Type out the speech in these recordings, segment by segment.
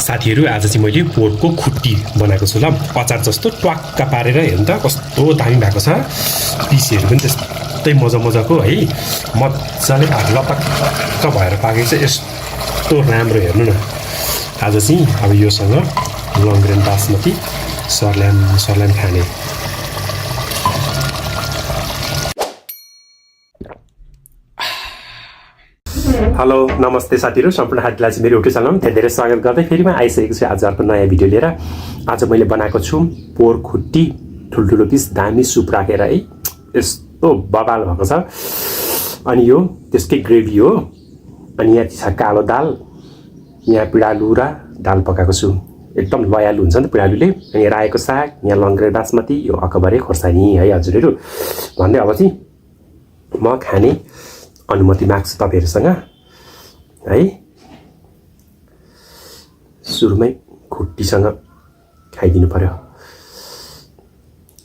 साथीहरु आज चाहिँ मैले पोर्कको खुट्टी बनाएको छु ल अचार जस्तो ट्वाक्क पारेर हेर्नु त कस्तो दामी भएको छ पिसहरु पनि त्यस्तै मजाको है मजाले लपक्क भएर पाकेको छ यस्तो राम्रो हेर्नु न आज चाहिँ अब योसँग लङ्ग्रेन बासमती सर्ल्याम खाने हेलो नमस्ते साथीहरु सम्पूर्ण हार्दिकलाई चाहिँ मेरो युट्युब च्यानलमा धेरै स्वागत गर्दै फेरि म आइसकेको छु आज अर्को नयाँ भिडियो लिएर आज मैले बनाएको छु पोर्क खुट्टी ठुलठुलो पिस दामी सुप राखेर है यस्तो बबाल भएको छ अनि यो त्यसकै ग्रेभी हो अनि यहाँ छ कालो दाल यहाँ पिडालु र दाल पकाएको छु एकदम लयालु हुन्छ नि त पिडालुले अनि रायोको साग यहाँ लङ्ग्रेन बासमती यो अकबरे खोर्सानी है हजुरहरु भन्दै अब चाहिँ म खाने अनुमति माग्छु तपाईहरुसँग है सुरुमै खुट्टीसँग खाइदिनु पर्यो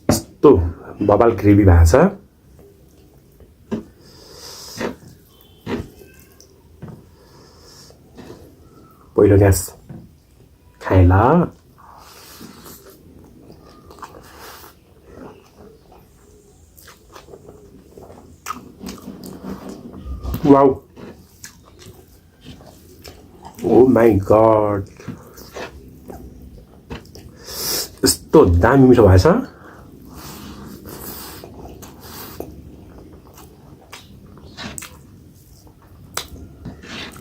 यस्तो बबाल ग्रेभी भएको छ पहिलो ग्यास खाएला वाउ Oh my god यस्तो दामी मिठो भएछ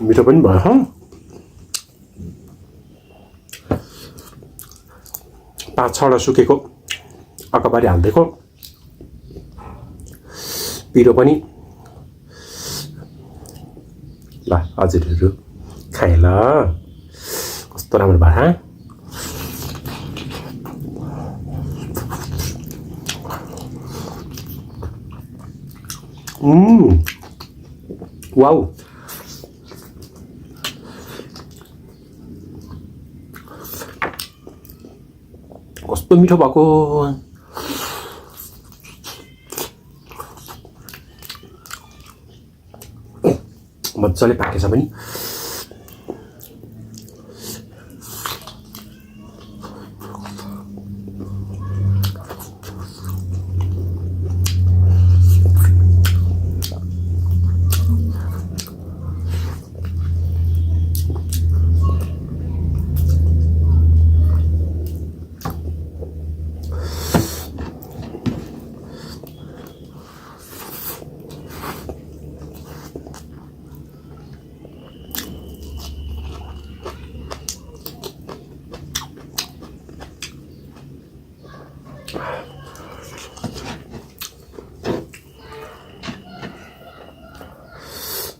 मिठो पनि भयो 5-6 सुकेको अकबरी हाल्दिएको पिरो पनि ल हजुरहरु खाए ल कस्तो राम्रो भयो वाउ कस्तो मिठो भएको मजाले पाकेछ पनि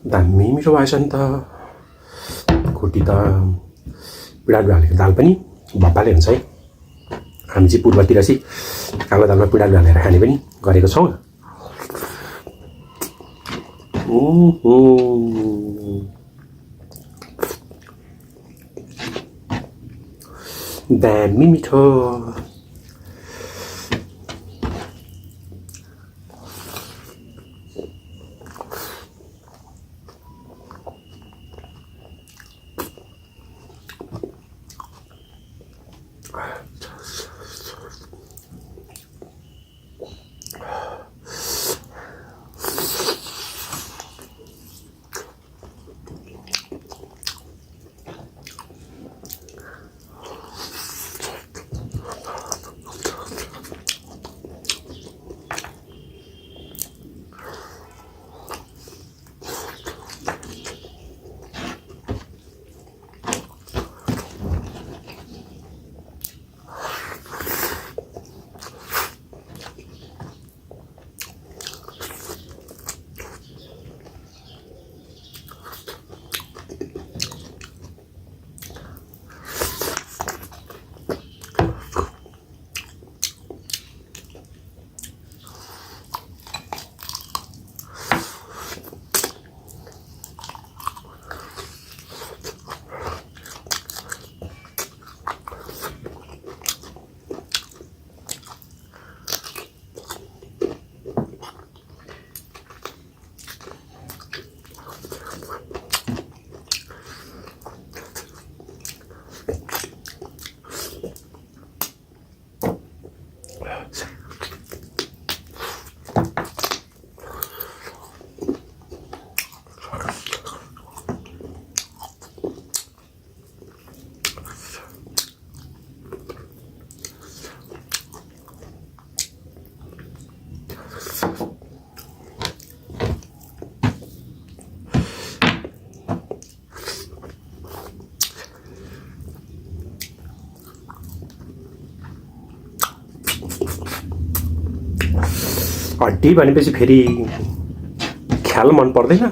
दामी मिठो भएछ नि त खुट्टी त पिडालु हालेको दाल पनि भप्पाले हुन्छ है हामी चाहिँ पूर्वतिर चाहिँ कालो दालमा पिडालु हालेर खाने पनि गरेको छौँ दामी मिठो हड्डी भनेपछि फेरि ख्याल मन पर्दैन।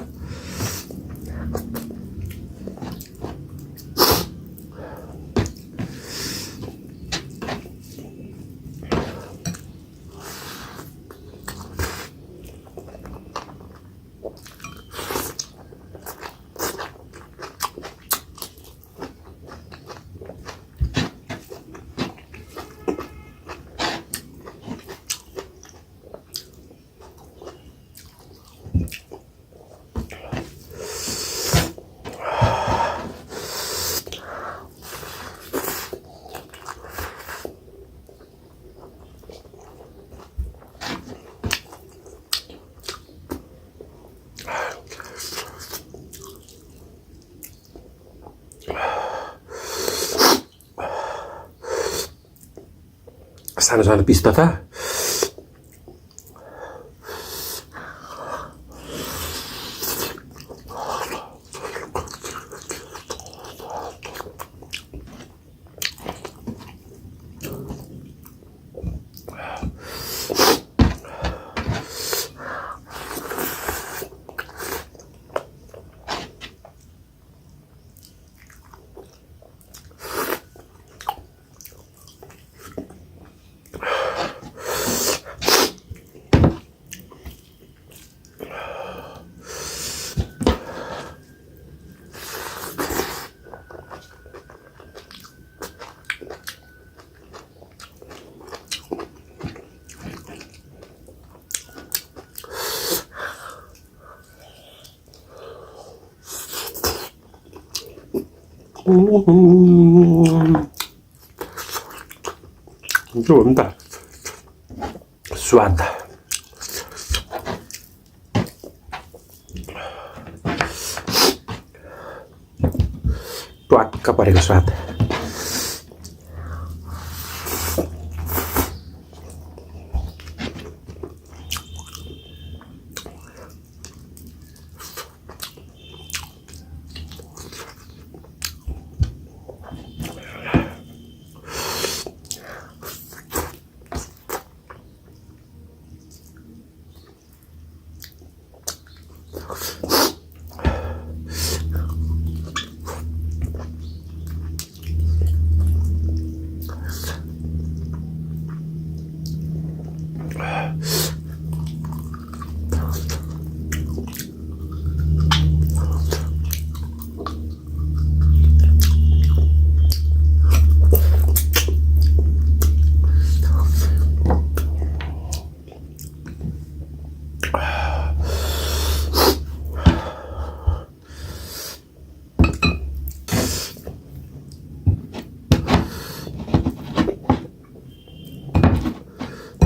सानो सानो पिस त जो हुन्छ स्वाद। ट्वाक्क परेको स्वाद।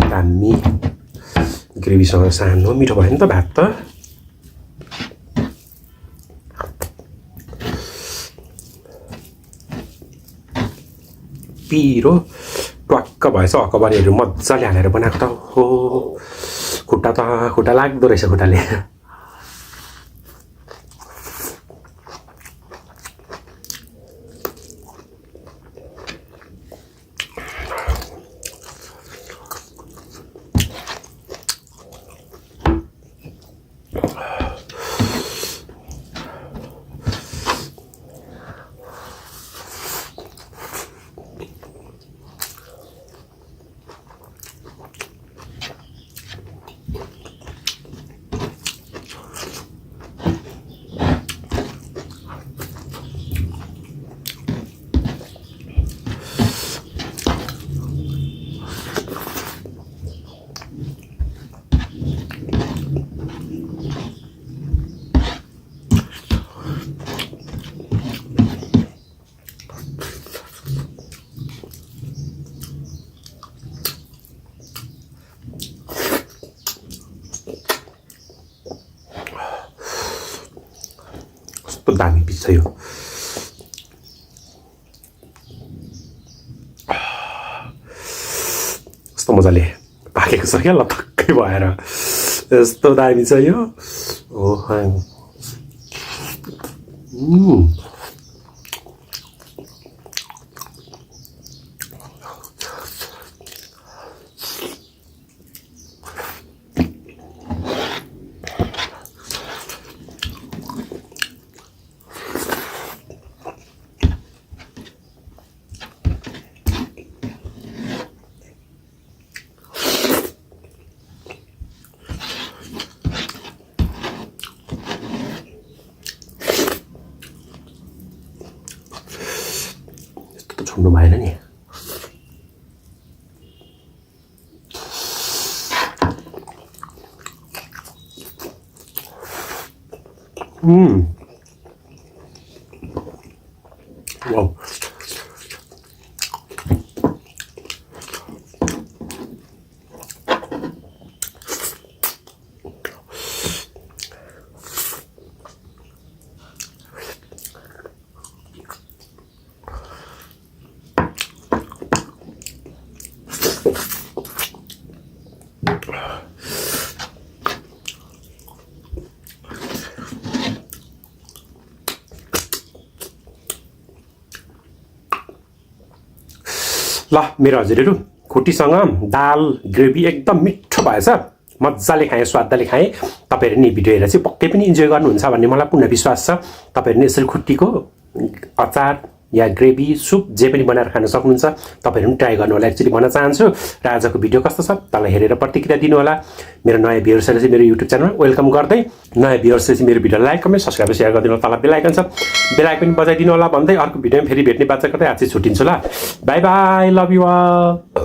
दामी ग्रेभीसँग सानो मिठो भयो नि त भात त। पिरो ट्वाक्क भएछ। अकबरीहरू मजाले हालेर बनाएको त हो। खुट्टा लाग्दो रहेछ खुट्टाले। कस्तो दामी पिस छ यो। कस्तो मजाले पाकेको छ क्या लपक्कै भएर। यस्तो दामी छ यो। ओहो छोड्नु भएन नि। वाउ ल मेरो हजुरहरू खुट्टीसँग दाल ग्रेभी एकदम मिठो भएछ। मजाले खाएँ, स्वादले खाएँ। तपाईँहरू नि भिडियो हेरेर चाहिँ पक्कै पनि इन्जोय गर्नुहुन्छ भन्ने मलाई पूर्ण विश्वास छ। तपाईँहरू नि यसरी खुट्टीको अचार या ग्रेभी सुप जे पनि बनाएर खान सक्नुहुन्छ। तपाईँहरू पनि ट्राई गर्नु होला। एक्चुअली भन्न चाहन्छु र आजको भिडियो कस्तो छ तल हेरेर प्रतिक्रिया दिनु होला। मेरो नयाँ भ्युअर्सहरूले चाहिँ मेरो युट्युब च्यानलमा वेलकम गर्दै, नयाँ भ्युअर्सले चाहिँ मेरो video like comment subscribe share गरिदिनु होला। तल बेल आइकन छ, बेल आइकन बजाइदिनु होला भन्दै अर्को भिडियोमा फेरि भेट्ने बाचा गर्दै आज चाहिँ छुट्टिन्छु ल। Bye bye, love you all.